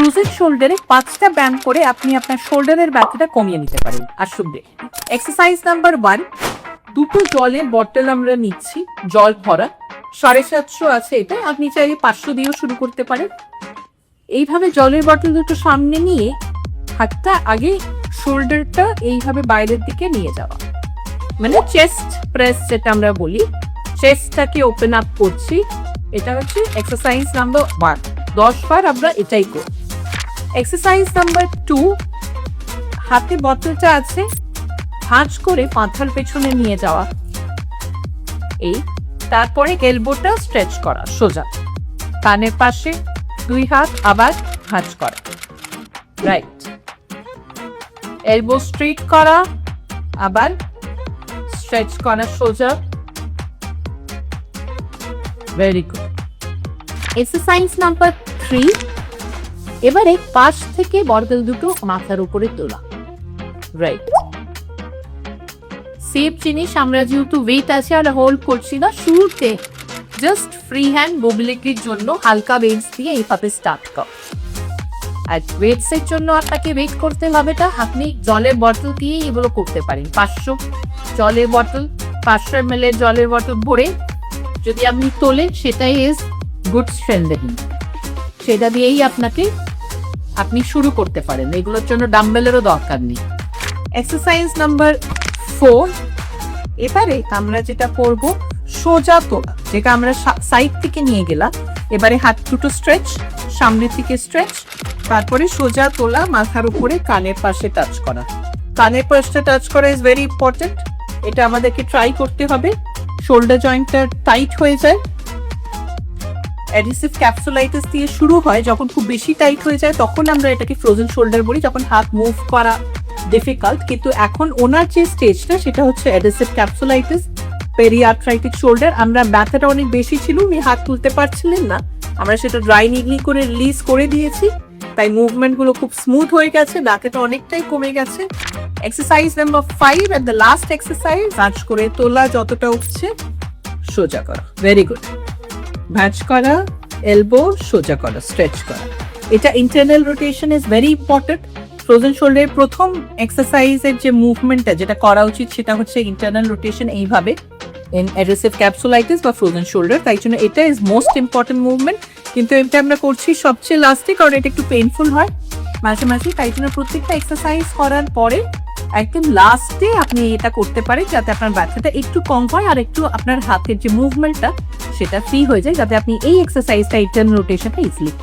Frozen শোল্ডারে 5টা ব্যায়াম করে আপনি আপনার শোল্ডারের ব্যথাটা কমিয়ে নিতে পারেন। আসুন দেখি। এক্সারসাইজ নাম্বার 1, দুটো জলের বটল আমরা নিচ্ছি, জল ভরা, 750 আছে এটা, আপনি চাইলে 500 দিয়েও শুরু করতে পারেন। এইভাবে জলের বটল দুটো সামনে নিয়ে হাতটা আগে শোল্ডারটা এইভাবে বাইরের দিকে নিয়ে যাওয়া, মানে চেস্ট প্রেস যেটা আমরা বলি, চেস্টটাকে ওপেন আপ করছি। এটা হচ্ছে এক্সারসাইজ নাম্বার 1, 10 বার আমরা এটাই করি। এক্সারসাইজ নাম্বার 2, হাতে বোতলটা আছে, ভাঁজ করে মাথার পেছনে নিয়ে যাওয়া, এই তারপরে এলবোটা স্ট্রেচ করা সোজা, কানের পাশে 2 হাত আবার ভাঁজ করা, রাইট, এলবো স্ট্রেট করা, আবার স্ট্রেচ করা সোজা, ভেরি গুড। এক্সারসাইজ নাম্বার 3, এবারে পাশ থেকে বটল দুটো মাথার উপরে তোলা, রাইট। সেফ জিনিস, আমরা যেহেতু ওয়েট আছে আর হোল্ড করছি না, শুরুতে জাস্ট ফ্রি হ্যান্ড মোবিলিটির জন্য হালকা ওয়েটস দিয়ে এইভাবে স্টার্ট কর। আর ওয়েটস এর জন্য আপনাকে ওয়েট করতে হবে না, আপনি জলের বোতল দিয়ে এগুলো করতে পারেন। 500 জলের বোতল, 500 ml এর জলের বোতল ভরে যদি আপনি তোলেন, সেটাই ইজ গুড স্ট্রেন্থেনিং, সেটা দিয়েই আপনি শুরু করতে পারেন, এগুলোর জন্য ডাম্বেলেরও দরকার নেই। এক্সারসাইজ নাম্বার 4, এবারে আমরা যেটা করব সোজা তোলা, যেটা আমরা সাইড থেকে নিয়ে গেলাম, এবারে হাত দুটো স্ট্রেচ, সামনের থেকে স্ট্রেচ, তারপরে সোজা তোলা, মাথার উপরে কানের পাশে টাচ করা। কানের পাশে টাচ করা ইজ ভেরি ইম্পর্টেন্ট, এটা আমাদেরকে ট্রাই করতে হবে। শোল্ডার জয়েন্টটা টাইট হয়ে যায়, অ্যাডিসিভ ক্যাপসুলাইটিস দিয়ে শুরু হয়, যখন খুব বেশি টাইট হয়ে যায় তখন আমরা এটাকে ফ্রোজেন শোল্ডার বলি, যখন হাত মুভ করা ডিফিকাল্ট। কিন্তু এখন ওনার যে স্টেজটা সেটা হচ্ছে অ্যাডিসিভ ক্যাপসুলাইটিস, পেরিআর্থ্রাইটিক শোল্ডার। আমরা ব্যথাটা অনেক বেশি ছিল, উনি হাত তুলতে পারছিলেন না, আমরা সেটা ড্রাই নিগলি করে রিলিজ করে দিয়েছি, তাই মুভমেন্ট গুলো খুব স্মুথ হয়ে গেছে, ব্যথাটা অনেকটাই কমে গেছে। Exercise number 5 and the last exercise, ভাঁজ করে তোলা, যতটা উঠছে সোজা করা, ভেরি গুড, ভাঁজ করা, এলবো সোজা করা, স্ট্রেচ করা। এটা internal rotation is very important. Frozen শোল্ডারের প্রথম এক্সারসাইজের যে মুভমেন্টটা যেটা করা উচিত সেটা হচ্ছে ইন্টারনাল রোটেশন, এইভাবে ইন অ্যাডিসিভ ক্যাপসুলাইটিস বা ফ্রোজেন শোল্ডার, তাই জন্য এটা ইজ মোস্ট ইম্পর্টেন্ট মুভমেন্ট। কিন্তু এটা আমরা করছি সবচেয়ে লাস্টে, কারণ এটা একটু পেইনফুল হয় মাঝে মাঝে, তাই জন্য প্রত্যেকটা এক্সারসাইজ করার পরে একদম লাস্টে আপনি এটা করতে পারেন, যাতে আপনার ব্যথাটা একটু কম হয় আর একটু আপনার হাতের যে মুভমেন্টটা সেটা ফ্রি হয়ে যায়, যাতে আপনি এই এক্সারসাইজটা ইন্টারনাল রোটেশনটা ইজিলি